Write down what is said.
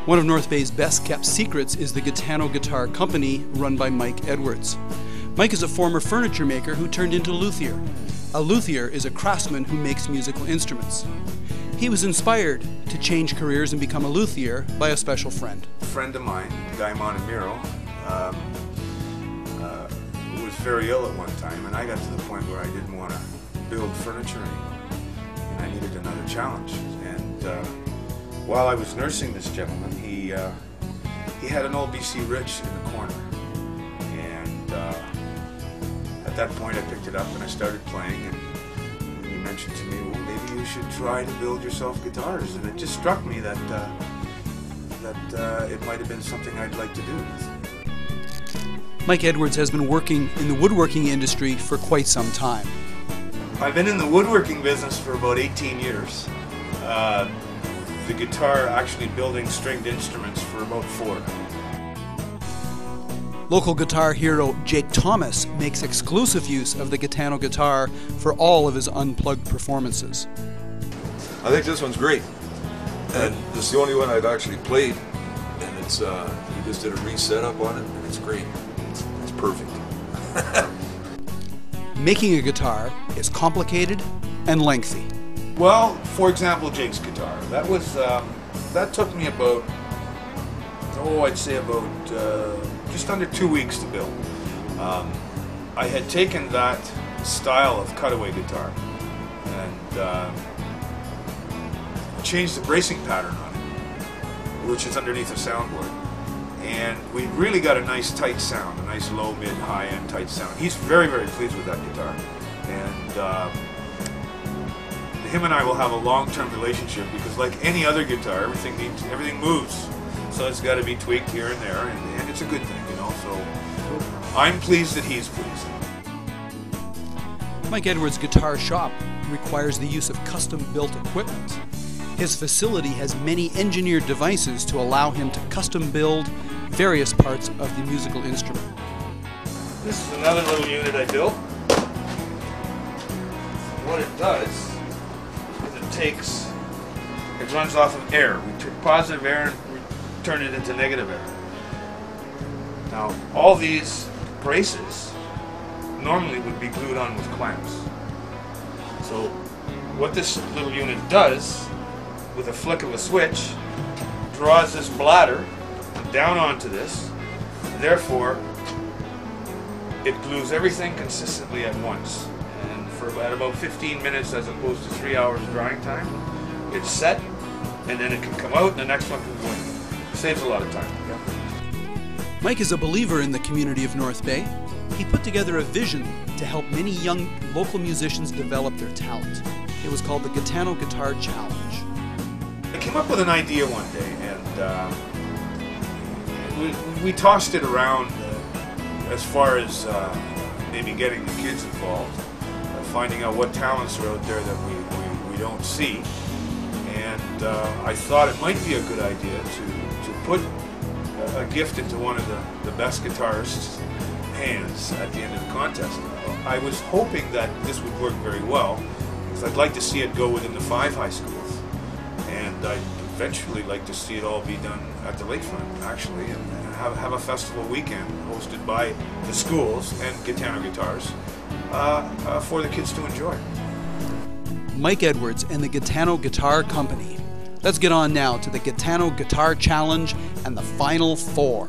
One of North Bay's best kept secrets is the Gaetano Guitar Company, run by Mike Edwards. Mike is a former furniture maker who turned into luthier. A luthier is a craftsman who makes musical instruments. He was inspired to change careers and become a luthier by a special friend. A friend of mine, Gaetano, was very ill at one time, and I got to the point where I didn't want to build furniture anymore, and I needed another challenge. And while I was nursing this gentleman, he had an old BC Rich in the corner, and at that point I picked it up and I started playing, and he mentioned to me, well, maybe you should try to build yourself guitars, and it just struck me that it might have been something I'd like to do. Mike Edwards has been working in the woodworking industry for quite some time. I've been in the woodworking business for about 18 years. The guitar, actually building stringed instruments, for about 4. Local guitar hero Jake Thomas makes exclusive use of the Gaetano guitar for all of his unplugged performances. I think this one's great, and this is the only one I've actually played, and it's he just did a reset-up on it, and it's great. It's perfect. Making a guitar is complicated and lengthy. Well, for example, Jake's guitar. That took me about, I'd say about just under 2 weeks to build. I had taken that style of cutaway guitar and changed the bracing pattern on it, which is underneath the soundboard. And we really got a nice tight sound, a nice low, mid, high end tight sound. He's very, very pleased with that guitar. And him and I will have a long-term relationship because, like any other guitar, everything moves. So it's got to be tweaked here and there, and it's a good thing, you know. So I'm pleased that he's pleased. Mike Edwards' guitar shop requires the use of custom-built equipment. His facility has many engineered devices to allow him to custom build various parts of the musical instrument. This is another little unit I built. What it does is it runs off of air. We take positive air and we turn it into negative air. Now, all these braces normally would be glued on with clamps. So what this little unit does, with a flick of a switch, draws this bladder down onto this. Therefore, it glues everything consistently at once. And for about 15 minutes, as opposed to 3 hours drying time, it's set, and then it can come out and the next one can go in. Saves a lot of time. Yeah. Mike is a believer in the community of North Bay. He put together a vision to help many young local musicians develop their talent. It was called the Gaetano Guitar Challenge. I came up with an idea one day, and we tossed it around as far as maybe getting the kids involved, finding out what talents are out there that we don't see. And I thought it might be a good idea to put a gift into one of the best guitarists' hands at the end of the contest. I was hoping that this would work very well, because I'd like to see it go within the 5 high schools. And I'd eventually like to see it all be done at the lakefront, actually, and have a festival weekend hosted by the schools and Gaetano guitars for the kids to enjoy. Mike Edwards and the Gaetano Guitar Company. Let's get on now to the Gaetano Guitar Challenge and the Final 4.